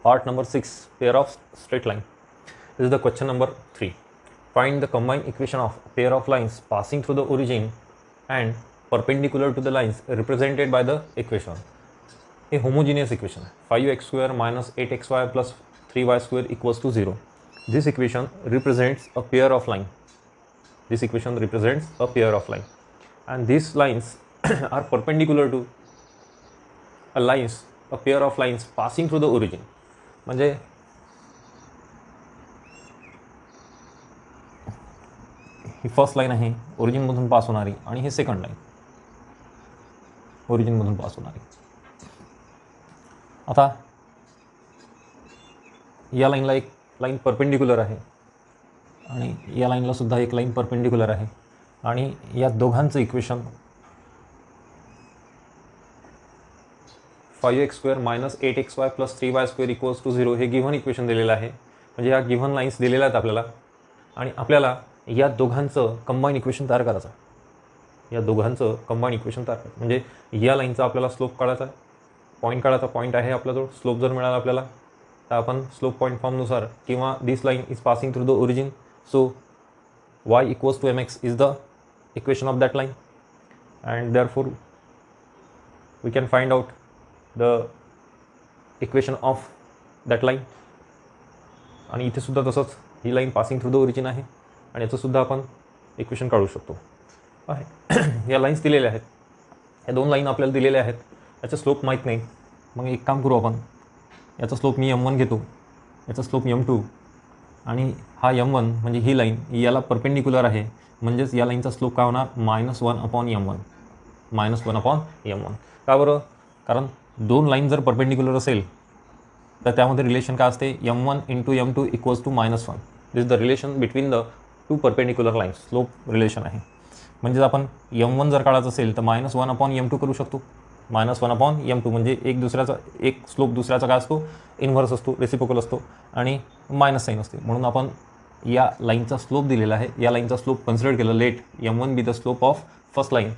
Part number 6, pair of straight line. This is the question number 3. Find the combined equation of a pair of lines passing through the origin and perpendicular to the lines represented by the equation. A homogeneous equation, 5x square minus 8xy plus 3y square equals to 0. This equation represents a pair of line. This equation represents a pair of line, and these lines are perpendicular to a pair of lines passing through the origin. म्हणजे ही first line आहे ओरिजिनमधून pass होणारी, आणि हे second line ओरिजिनमधून pass होणारी. आता या लाईनला एक लाईन परपेंडिक्युलर आहे आणि या लाईनला सुद्धा एक लाईन परपेंडिक्युलर आहे, आणि या दोघांचं equation 5x square minus 8xy plus 3y square equals to 0 हे गिव्हन इक्वेशन दिलेलं आहे. म्हणजे या गिव्हन लाईन्स दिलेल्या आहेत आपल्याला, आणि आपल्याला या दोघांचं कंबाईन इक्वेशन तयार करायचं आहे. म्हणजे या लाईनचा आपल्याला स्लोप काढायचा आहे, पॉईंट काढायचा. पॉईंट आहे आपल्याजवळ. स्लोप जर मिळाला आपल्याला तर आपण स्लोप पॉईंट फॉर्मनुसार, किंवा this line is passing through the origin, so y equals to mx is the equation of that line, and therefore we can find out the equation of that line. आणि इथे सुद्धा तसंच ही line passing through the origin आहे, आणि याचं सुद्धा आपण इक्वेशन काढू शकतो आहे. या लाईन्स दिलेल्या आहेत, या दोन लाईन आपल्याला दिलेल्या आहेत. याचा स्लोप माहीत नाही. मग एक काम करू आपण, याचा स्लोप मी m1 घेतो, याचा स्लोप m2, आणि हा m1 म्हणजे ही लाईन याला परपेंडिक्युलर आहे, म्हणजेच या लाईनचा स्लोप काय होणार, -1/m1. -1/m1. का बरं? कारण दोन लाईन जर परपेंडिक्युलर असेल तर त्यामध्ये रिलेशन काय असते, m1 × m2 equals to -1. This is the relation between the two perpendicular lines. Slope relation आहे. म्हणजेच आपण m1 जर काढायचं असेल तर -1/m2 करू शकतो. -1/m2 म्हणजे एक स्लोप दुसऱ्याचा काय असतो, इन्व्हर्स असतो, रेसिप्रोकल असतो, आणि मायनस साईन असते. म्हणून आपण या लाईनचा स्लोप दिलेला आहे, या लाईनचा स्लोप कन्सिडर केलं. Let m1 be the slope of first line,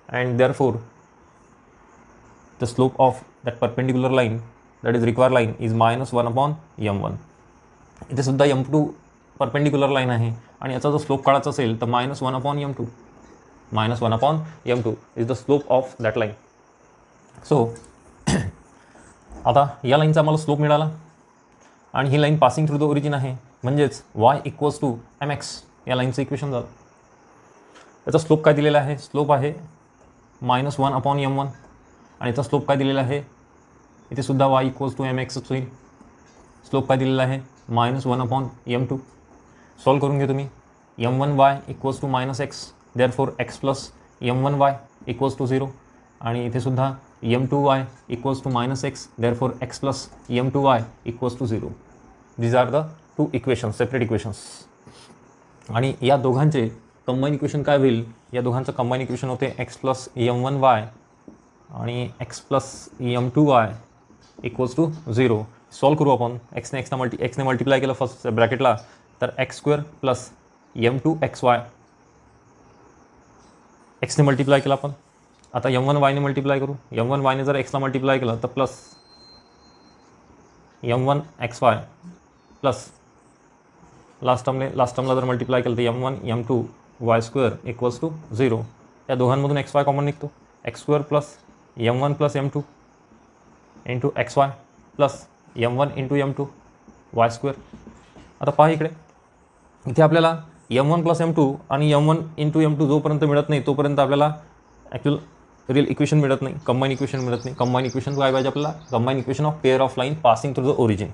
and therefore the slope of that perpendicular line, that is required line, is -1/m1. इथे सुद्धा m2 परपेंडिक्युलर लाईन आहे, आणि याचा जर स्लोप काढायचा असेल तर -1/m2. -1/m2 is the slope of that line. So आता या लाईनचा आम्हाला स्लोप मिळाला, आणि ही line passing through the origin आहे, म्हणजेच y इक्वल्स टू mx या लाईनचं इक्वेशन झालं. याचा स्लोप काय दिलेला आहे, स्लोप आहे -1/m1, आणि याचा स्लोप काय दिलेला आहे, इथे सुद्धा y इक्वल्स टू mx होईल. स्लोप काय दिलेला आहे, -1/m2. सॉल्व करून घेतो मी. m1y equals to -x, therefore x plus m1y equals to 0, आणि इथे सुद्धा m2y equals to -x, therefore x plus m2y equals to 0. These are the two equations, separate equations. आणि या दोघांचे कंबाईन इक्वेशन काय होईल, या दोघांचं कंबाईन इक्वेशन होते x प्लस m1y आणि x plus m2y equals to 0. Solve करू आपण. एक्सने मल्टिप्लाय केलं फर्स्ट ब्रॅकेटला, तर x² प्लस m2xy, एक्सने मल्टिप्लाय केलं आपण. आता m1y ने मल्टिप्लाय करू. m1y ने जर एक्सला मल्टिप्लाय केलं तर प्लस m1xy प्लस लास्ट टर्मला जर मल्टिप्लाय केलं तर m1 m2y² इक्वल्स टू 0. या दोघांमधून xy कॉमन निघतो. x² plus m1 plus m2 into xy plus m1 × m2y². आता पहा इथे आपल्याला m1 प्लस m2 आणि m1 × m2 जोपर्यंत मिळत नाही तोपर्यंत आपल्याला ॲक्च्युअल रिअल इक्वेशन मिळत नाही, कंबाईन इक्वेशन मिळत नाही. कंबाईन इक्वेशन काय पाहिजे आपल्याला, combine equation of pair of line passing through the origin.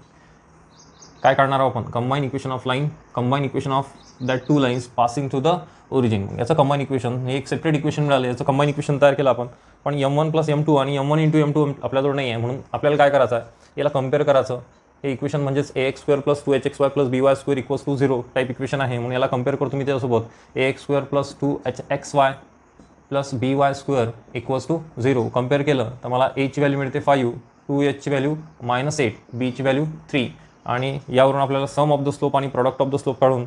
काय काढणार आहोत आपण, combine equation of line, combine equation of that two lines passing through the origin. याचं कंबाईन इक्वेशन, हे एक सेपरेट इक्वेशन मिळालं, याचं कंबाईन इक्वेशन तयार केलं आपण. पण m1 प्लस m2 आणि m1 × m2 आपल्याजवळ नाही आहे, म्हणून आपल्याला काय करायचं आहे, याला कम्पेअर करायचं. हे इक्वेशन म्हणजेच ax² plus 2hxy plus by² equals to 0 type equation आहे, म्हणून याला कम्पेअर करतो मी त्याच्यासोबत. ax² plus 2hxy plus by² equals to 0 compare केलं तर मला aची व्हॅल्यू मिळते 5, 2hची व्हॅल्यू -8, bची व्हॅल्यू 3, आणि यावरून आपल्याला सम ऑफ द स्लोप आणि प्रॉडक्ट ऑफ द स्लोप काढून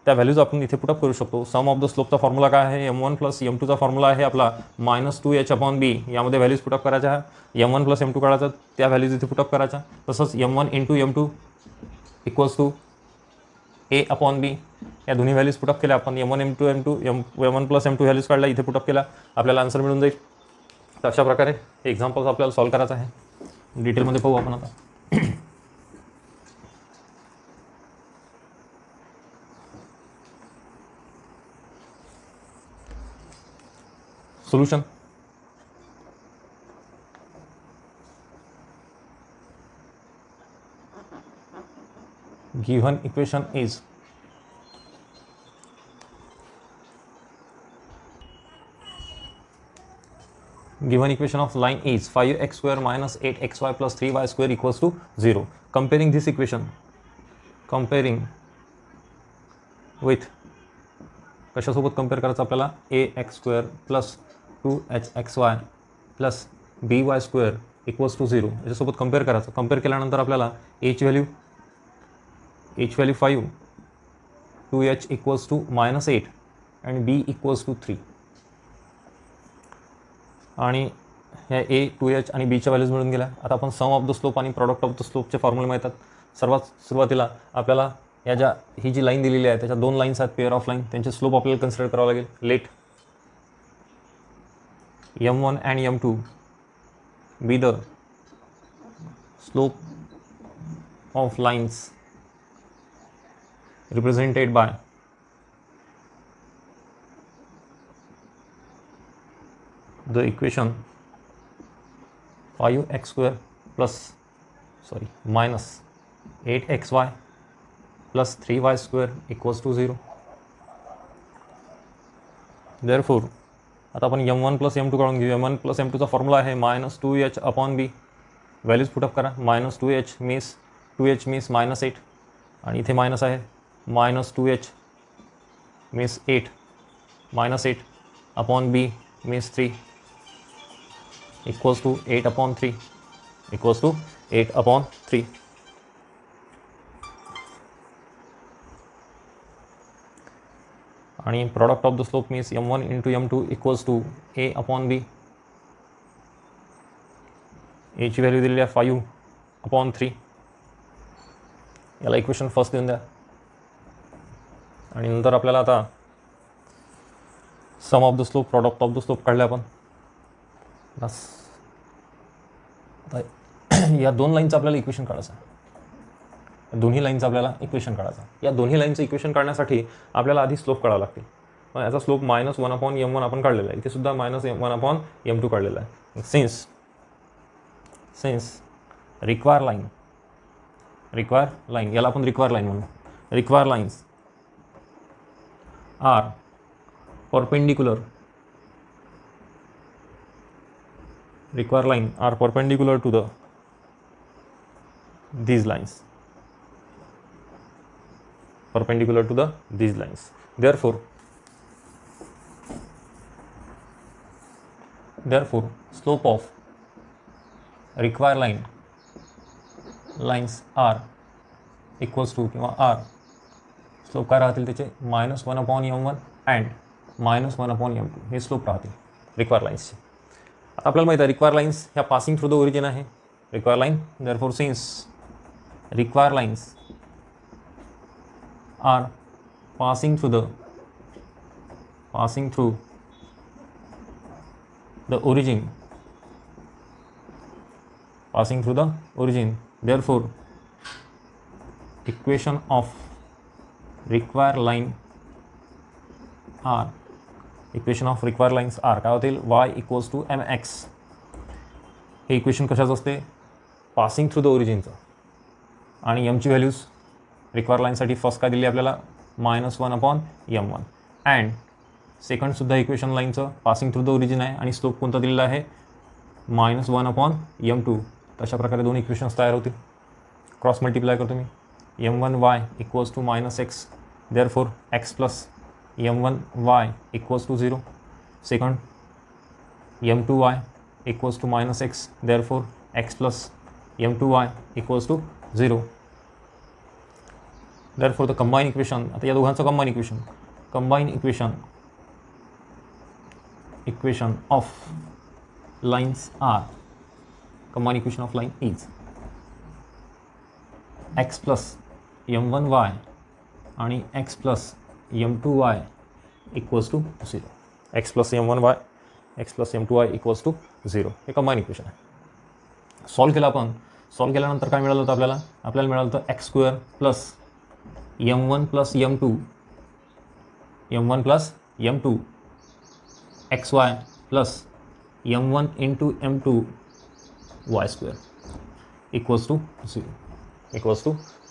त्या व्हॅल्यूज आपण इथे पुटअप करू शकतो. सम ऑफ द स्लोपचा फॉर्म्युला काय आहे, M1 प्लस M2चा फॉर्म्युला आहे आपला -2h/b. यामध्ये व्हॅल्यूज पुटअप करायच्या, M1 प्लस M2 काढायचा, त्या व्हॅल्यूज इथे पुटअप करायच्या. तसंच M1 into M2 equals to a/b. या दोन्ही व्हॅल्यूज पुटअप केल्या आपण, M1 into M2 M1 plus M2 values काढल्या, इथे पुटअप केला, आपल्याला आन्सर मिळून जाईल. तर अशा प्रकारे हे एक्झाम्पल्स आपल्याला सॉल्व्ह करायचं आहे. डिटेलमध्ये पाहू आपण आता. Solution. Given equation is given equation of line is 5x square minus 8xy plus 3y square equals to 0. Comparing this equation, comparing with कशासोबत कंपेअर करायचं आपल्याला, ax square plus 2hxy plus by square equals to 0 याच्यासोबत compare करायचं. Compare केल्यानंतर आपल्याला h value 5, 2h equals to -8 आणि b equals to 3. आणि ह्या a, 2h आणि bच्या व्हॅल्यूज मिळून गेल्या. आता आपण सम ऑफ द स्लोप आणि प्रॉडक्ट ऑफ द स्लोपचे फॉर्म्युले माहितात. सर्वात सुरुवातीला आपल्याला या ही जी लाईन दिलेली आहे त्याच्या दोन लाईन्स आहेत, पेअर ऑफ लाईन, त्यांचे स्लोप आपल्याला कन्सिडर करावं लागेल. Let M1 and M2 be the slope of lines represented by the equation 5x square minus 8xy plus 3y square equals to 0. Therefore आता आपण M1 प्लस M2 काढून घेऊ. M1 plus M2चा formula आहे -2h/b. Values put up करा. -2h means 2h means -8 आणि इथे minus आहे, -2h means 8 -8/b means 3 equals to 8/3 equals to 8/3. आणि product of the slope means M1 into M2 equals to a/b. a ची value दिलेली आहे 5/3. याला इक्वेशन फर्स्ट देऊन द्या. आणि नंतर आपल्याला आता sum of the slope, product of the slope काढले आपण. बस आता या दोन लाईनचं आपल्याला इक्वेशन काढायचं आहे. दोन्ही लाईनचं आपल्याला इक्वेशन काढायचं आहे. या दोन्ही लाईनचं इक्वेशन काढण्यासाठी आपल्याला आधी स्लोप काढावा लागतील. मग याचा स्लोप -1/M1 आपण काढलेला आहे. इथे सुद्धा -1/M2 काढलेला आहे. सिन्स रिक्वायर लाईन, याला आपण रिक्वायर लाईन म्हणू. Require lines are perpendicular, required line are perpendicular to these lines, therefore slope of required lines are equals to किंवा r स्लोप काय राहतील त्याचे -1/M1 अँड -1/M2 हे स्लोप राहतील रिक्वायर लाईन्सचे. आता आपल्याला माहिती आहे रिक्वायर लाईन्स ह्या पासिंग थ्रू द ओरिजिन आहे. Require line, therefore since require lines are passing through the origin, therefore equation of required line r, equation of require lines are काय होतील, y इक्वल्स टू mx. हे equation कशाचं असते, passing through the ओरिजिनचं. आणि एमची values require लाईनसाठी first काय दिली आपल्याला -1/M1 अँड सेकंडसुद्धा इक्वेशन लाईनचं पासिंग थ्रू द ओरिजिन आहे आणि स्लोप कोणता दिलेला आहे -1/M2. तशा प्रकारे दोन इक्वेशन्स तयार होतील. क्रॉस मल्टिप्लाय करतो मी. M1y equals to -x, therefore x plus M1y equals to 0. Second, M2y equals to -x, therefore x plus M2y equals to 0. Therefore the combine equation, आता या दोघांचं combine equation of lines are, combine equation of line is x plus m1y आणि x plus m2y equals to 0. x plus m1y x plus m2y equals to 0 हे combine equation आहे. Solve केल्यानंतर काय मिळालं होतं आपल्याला मिळालं होतं x square plus m1 plus m2 xy plus m1 into m2 y square equals to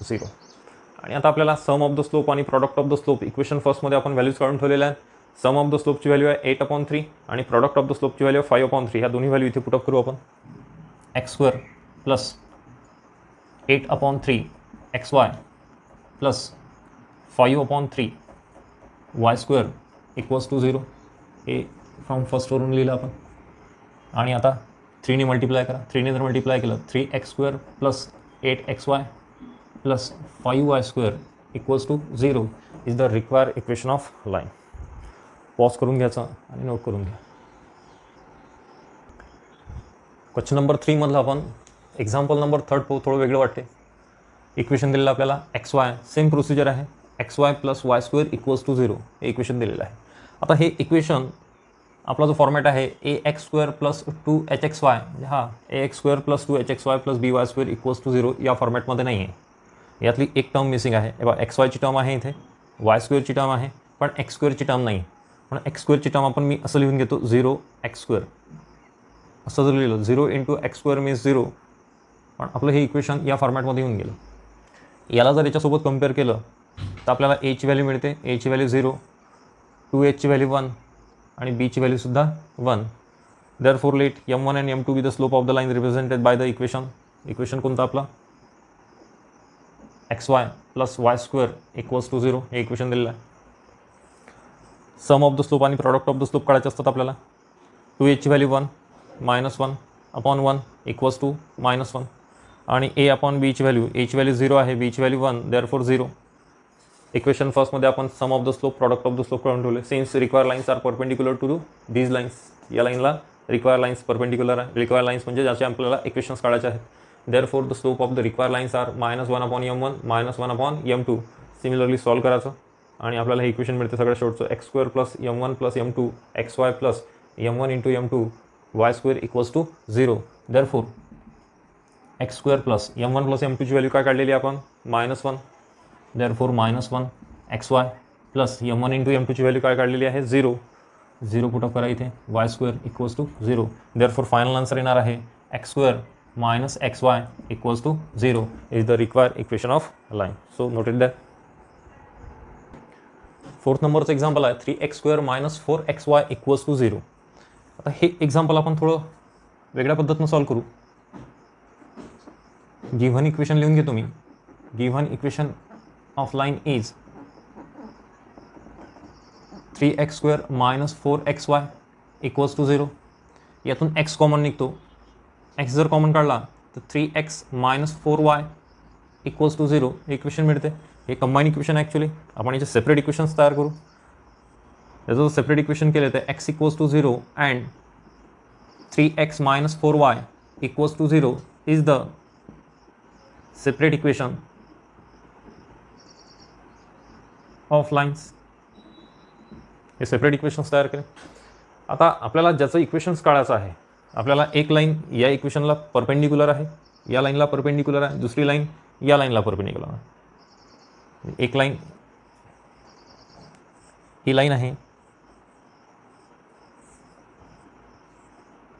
0. आणि आता आपल्याला सम ऑफ द स्लोप आणि product of the slope equation फर्स्टमध्ये आपण व्हॅल्यूज काढून ठेवलेल्या आहेत. सम ऑफ द स्लोपची व्हॅल्यू आहे 8/3 आणि प्रॉडक्ट ऑफ द स्लोपची व्हॅल्यू आहे 5/3. ह्या दोन्ही व्हॅल्यू इथे पुटअप करू आपण. x square plus 8/3 xy plus 5/3 y square equals to 0. हे फ्रॉम फर्स्टवरून लिहिलं आपण. आणि आता 3ने मल्टिप्लाय करा. 3ने जर मल्टिप्लाय केलं 3x square plus 8xy plus 5y square equals to 0 is the required equation of line. Pause करून घ्यायचं आणि नोट करून घ्या. क्वेश्चन नंबर 3 मधलं आपण एक्झाम्पल नंबर 3 पाहू. थोडं वेगळं वाटते. इक्वेशन दिलेलं आपल्याला xy, सेम प्रोसिजर आहे. xy plus y square equals to 0 हे इक्वेशन दिलेलं आहे. आता हे इक्वेशन आपला जो फॉर्मॅट आहे ax स्क्वेअर प्लस 2hxy, म्हणजे हा ax square plus 2hxy plus by square equals to 0 या फॉर्मॅटमध्ये नाही आहे. यातली एक टर्म मिसिंग आहे. हे बघा xyची टर्म आहे इथे, y स्क्वेअरची टर्म आहे, पण x स्क्वेअरची टर्म नाही. पण x स्क्वेअरची टर्म आपण मी असं लिहून घेतो 0x स्क्वेअर. असं जर लिहिलं 0 इंटू x स्क्वेअर मीन्स 0, पण आपलं हे इक्वेशन या फॉर्मॅटमध्ये येऊन गेलं. याला जर याच्यासोबत कम्पेअर केलं तर आपल्याला a ची व्हॅल्यू मिळते. a ची व्हॅल्यू 0, 2h ची व्हॅल्यू 1 आणि b ची व्हॅल्यूसुद्धा 1. Therefore let m1 and m2 be the slope of the line represented by the equation कोणतं आपला xy plus y square equals to 0 हे इक्वेशन दिलेलं आहे. सम ऑफ द स्लोप आणि प्रॉडक्ट ऑफ द स्लोप काढायचे असतात आपल्याला. 2h ची value 1 minus 1 upon 1 equals to minus 1 आणि a अपॉन b ची व्हॅल्यू, a ची व्हॅल्यू 0 आहे, b ची व्हॅल्यू 1, देअरफॉर 0. इक्वेशन फर्स्टमध्ये आपण sum of the slope product of the slope काढून ठेवले. Since require lines are perpendicular to these lines, या लाईनला रिक्वायर लाईन्स परपेंडिक्युलर आहे. रिक्वायर लाईन्स म्हणजे ज्याचे आपल्याला इक्वेशन्स काढायचे आहेत. Therefore the slope of the require lines are -1 upon m1 -1 upon m2. Similarly solve करायचं आणि आपल्याला हे इक्वेशन मिळते सगळ्या शेवटचं x square plus m1 plus m2 xy plus m1 into m2 y square equals to 0. Therefore x square plus m1 plus m2 ची value काय काढलेली आपण -1. Therefore -1 xy plus m1 into m2 ची व्हॅल्यू काय काढलेली आहे 0. 0 पुटअप करा इथे, y square equals to 0. Therefore final answer येणार आहे x square minus xy equals to 0 is the required equation of line. So noted that. 4th नंबरचं example आहे 3x square minus 4xy equals to 0. आता हे example आपण थोडं वेगळ्या पद्धतीनं सॉल्व करू. गिव्हन इक्वेशन लिहून घेतो मी. Given equation of line is 3x square minus 4xy equals to 0. यातून x कॉमन निघतो. x जर कॉमन काढला तर 3x minus 4y equals to 0 हे इक्वेशन मिळते. हे कंबाईन इक्वेशन ॲक्च्युली आपण याचे सेपरेट इक्वेशन्स तयार करू. याचं जर सेपरेट इक्वेशन केले तर x equals to 0 and 3x minus 4y equals to 0 is the separate equation of lines. हे सेपरेट इक्वेशन्स तयार केले. आता आपल्याला ज्याचं इक्वेशन्स काढायचं आहे, आपल्याला एक लाईन या इक्वेशनला परपेंडिक्युलर आहे, या लाईनला परपेंडिक्युलर आहे, दुसरी लाईन या लाईनला परपेंडिक्युलर आहे. एक लाईन ही लाईन आहे,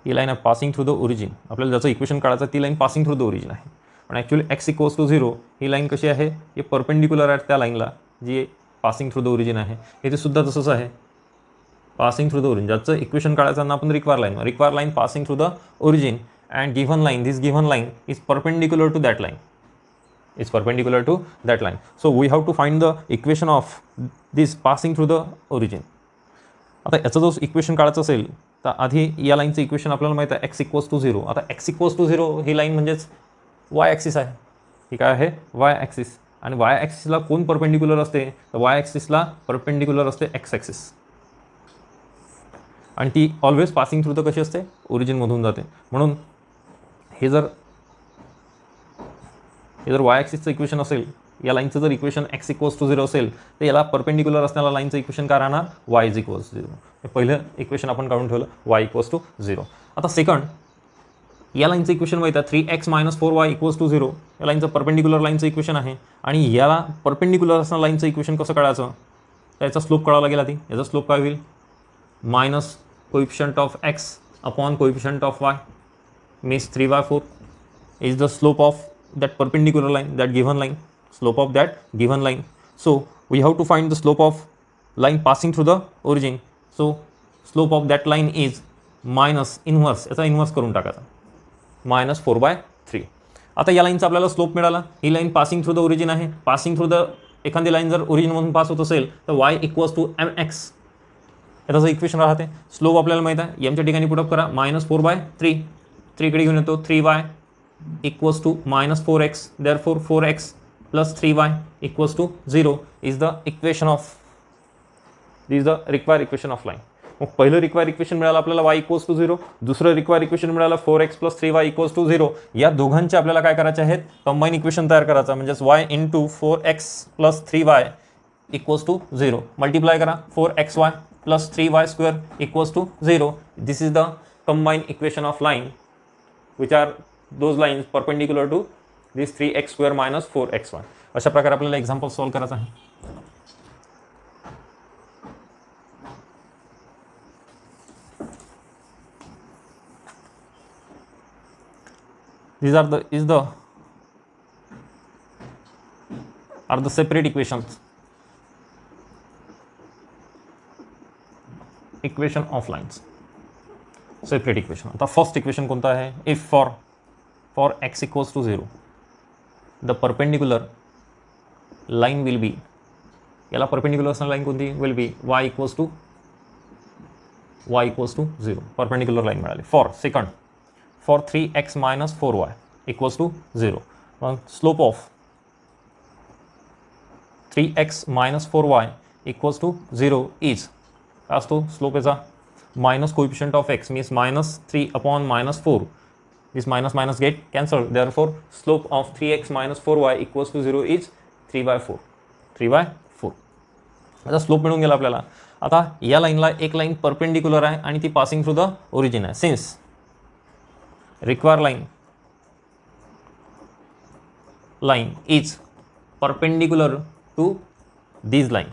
ही लाईन आहे पासिंग थ्रू द ओरिजिन. आपल्याला ज्याचं इक्वेशन काढायचं ती line passing through the origin आहे. पण ॲक्च्युली x इक्वल्स टू 0 ही लाईन कशी आहे, हे परपेंडिक्युलर आहे त्या लाईनला जी पासिंग थ्रू द ओरिजिन आहे. इथे सुद्धा तसंच आहे, पासिंग थ्रू द ओरिजिन. ज्याचं इक्वेशन काढायचं आपण require line passing through the origin and given line, this given line is perpendicular to that line. is perpendicular to that line. So we have to find the equation of this passing through the origin. आता याचं जो equation काढायचं असेल तर आधी या लाईनचं equation आपल्याला माहिती आहे x इक्वल्स टू 0. आता x इक्वल्स टू 0 ही लाईन म्हणजेच y ॲक्सिस आहे. ही काय आहे, y ॲक्सिस. आणि वाय ॲक्सिसला कोण परपेंडिक्युलर असते, तर वाय ॲक्सिसला परपेंडिक्युलर असते एक्स ॲक्सिस, आणि ती ऑलवेज पासिंग थ्रू तर कशी असते, ओरिजिनमधून जाते. म्हणून हे जर वाय ॲक्सिसचं इक्वेशन असेल, या लाईनचं जर इक्वेशन एक्स इक्वल्स टू 0 असेल, तर याला परपेंडिक्युलर असणाऱ्या लाईनचं इक्वेशन काय राहणार, वाय इज इक्वल्स टू 0. हे पहिलं इक्वेशन आपण काढून ठेवलं, वाय इक्वल्स टू 0. आता सेकंड, या लाईनचं इक्वेशन माहिती आहे 3x - 4y इक्वल्स टू 0. या लाईनचं परपेंडिक्युलर लाईनचं इक्वेशन आहे, आणि याला परपेंडिक्युलर असणाऱ्या लाईनचं इक्वेशन कसं काढायचं, त्याचा स्लोप काढावा लागेल आधी. याचा स्लोप काय होईल, minus coefficient of x upon coefficient of Y means 3/4 is the slope of that perpendicular line, that given line, slope of that given line. So we have to find the slope of line passing through the origin. So slope of that line is minus inverse, याचा inverse करून टाकायचा, -4/3. आता या लाईनचा आपल्याला slope मिळाला. ही line passing through the origin आहे. पासिंग थ्रू द एखादी लाईन जर ओरिजिनमधून पास होत असेल तर y इक्वल्स टू mx, याचं इक्वेशन राहते. स्लोप आपल्याला माहीत आहे, एमच्या ठिकाणी पुटअप करा, -4/3, 3 कडे घेऊन येतो, 3y equals to -4x, therefore 4x plus 3y equals to 0 is the equation of, this is the required equation of line. मग पहिलं रिक्वायर इक्वेशन मिळालं आपल्याला y इक्वल्स टू 0, दुसरं रिक्वायर इक्वेशन मिळालं 4x + 3y इक्वल्स टू 0. या दोघांचे आपल्याला काय करायचे आहेत, कंबाईन इक्वेशन तयार करायचं, म्हणजेच y into 4x + 3y equals to 0. Multiply करा, 4xy + 3y² equals to 0. This is the combine equation of line which are those lines perpendicular to this 3x² - 4xy. अशा प्रकारे आपल्याला एक्झाम्पल सॉल्व करायचं आहे. These are the separate equations, equation of lines, separate equation. आता first equation कोणता आहे, if for x equals to 0 the perpendicular line will be, याला perpendicular असणारी लाईन कोणती, will be y equals to 0. Perpendicular line मिळाली. For second, for 3x - 4y equals to 0. मग slope of 3x - 4y equals to 0 is, काय असतो slope याचा, minus coefficient of x means -3 upon -4. This minus get cancelled. Therefore, slope of 3x - 4y equals to 0 is 3/4. 3/4. आता slope मिळून गेला आपल्याला. आता या लाईनला एक लाईन परपेंडिक्युलर आहे आणि ती पासिंग थ्रू द ओरिजिन आहे. Since require line is perpendicular to this line,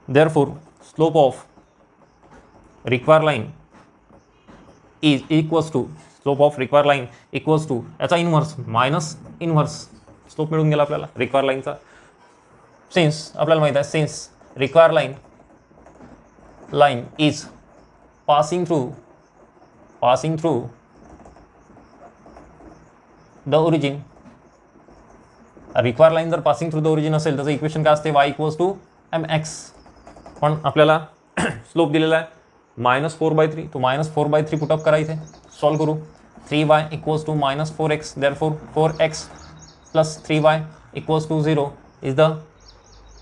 therefore slope of required line is equals to, slope of require line equals to याचा इन्व्हर्स मायनस इन्व्हर्स. स्लोप मिळून गेला आपल्याला require लाईनचा. Since आपल्याला माहित आहे, since require line is passing through the origin. Require line जर passing through the origin असेल त्याचं इक्वेशन काय असते, y इक्वल्स टू mx. पण आपल्याला स्लोप दिलेला आहे -4/3, तो -4/3 पुटअप करा, इथे सॉल्व करू. 3y equals to -4x, therefore 4x + 3y equals to 0 is the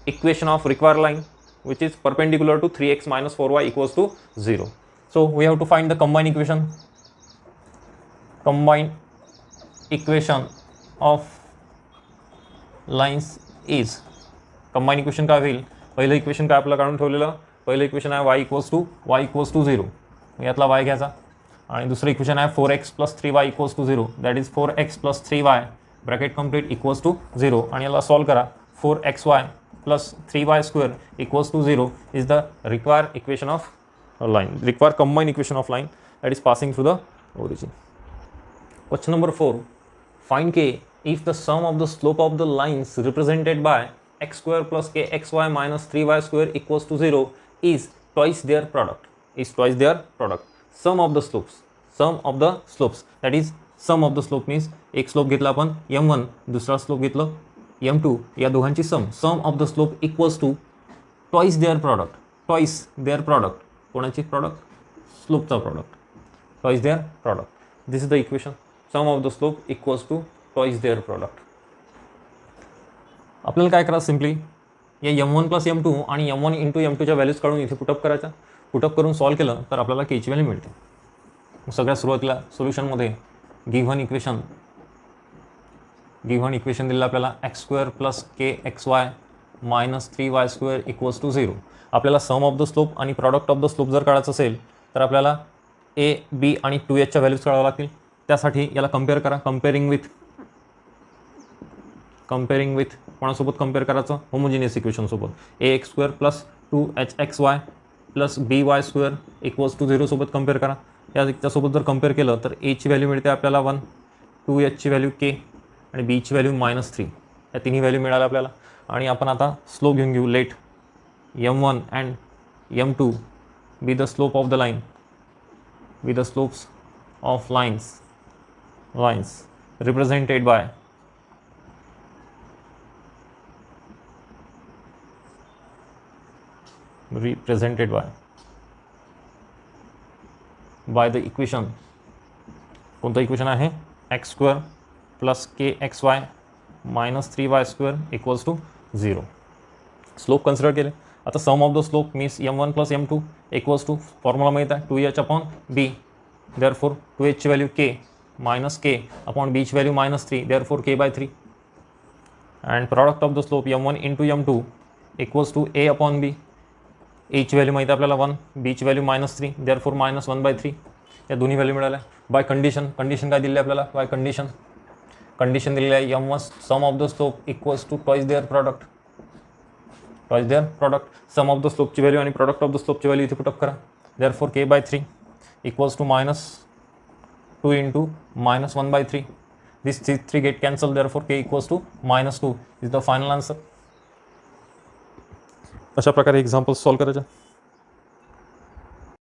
equation of require line which is perpendicular to 3x - 4y equals to 0. So we have to find the combined equation of lines is, combined equation काय होईल, पहिलं equation काय आपलं काढून ठेवलेलं, पहिलं equation आहे y equals to 0, यातला y घ्यायचा, आणि दुसरं इक्वेशन आहे 4x + 3y equals to 0, that is 4x + 3y bracket complete equals to 0, आणि याला सॉल्व करा. 4xy + 3y² equals to 0 is the required equation of line, require combined equation of line that is passing through the origin. Question number 4, find k if the sum of the slope of the lines represented by x² + kxy - 3y² equals to 0 is twice their product. Sum of the slopes, that is sum of the slope means एक slope घेतला आपण m1, दुसरा slope घेतलं m2, या दोघांची sum of the slope equals to twice their product. कोणाची product, स्लोपचा product, twice their product. This is the equation, sum of the slope equals to twice their product. आपल्याला काय करायचं सिम्पली या M1 प्लस M2 आणि M1 into M2च्या values काढून इथे put up करायचा. पुटअप करून सॉल्व केलं तर आपल्याला केची व्हॅल्यू मिळते. सगळ्यात सुरुवातीला सोल्युशनमध्ये गिव्हन इक्वेशन दिलेलं आपल्याला x² plus kxy minus 3y² equals to 0. आपल्याला सम ऑफ द स्लोप आणि प्रॉडक्ट ऑफ द स्लोप जर काढायचं असेल तर आपल्याला a, b आणि 2hच्या व्हॅल्यूज काढाव्या लागतील. त्यासाठी याला कम्पेअर करा. कम्पेअरिंग विथ कोणासोबत कम्पेअर करायचं? होमोजिनियस इक्वेशनसोबत. ax² plus 2hxy plus by² equals to 0 सोबत कम्पेअर करा. याच्यासोबत जर कम्पेअर केलं तर aची व्हॅल्यू मिळते आपल्याला 1, 2hची व्हॅल्यू k आणि बीची व्हॅल्यू -3. या तिन्ही व्हॅल्यू मिळाल्या आपल्याला. आणि आपण आता स्लोप घेऊन घेऊ. Let M1 and M2 be the slope of the line, be the slopes of lines represented by the equation. कोणतं इक्वेशन आहे? x² plus kxy minus 3y² equals to 0. Slope consider केले. आता sum of the slope means M1 plus M2 equals to formula माहीत आहे 2h/b. Therefore 2hची value k minus k upon बीची value -3. Therefore k/3. And product of the slope M1 into M2 equals to a/b. aची value माहीत आहे आपल्याला 1, बीची value -3. Therefore -1/3. या दोन्ही व्हॅल्यू मिळाल्या. बाय कंडिशन काय दिली आपल्याला? बाय कंडिशन दिलेली आहे M1 sum of the slope equals to twice their product. Sum of the स्लोपची व्हॅल्यू आणि प्रॉडक्ट ऑफ द स्लोपची व्हॅल्यू इथे पुटअप करा. Therefore k/3 equals to -2 into -1/3. This 3 get cancel. Therefore k equals to -2 is the final answer. अशा प्रकारे examples solve करायच्या.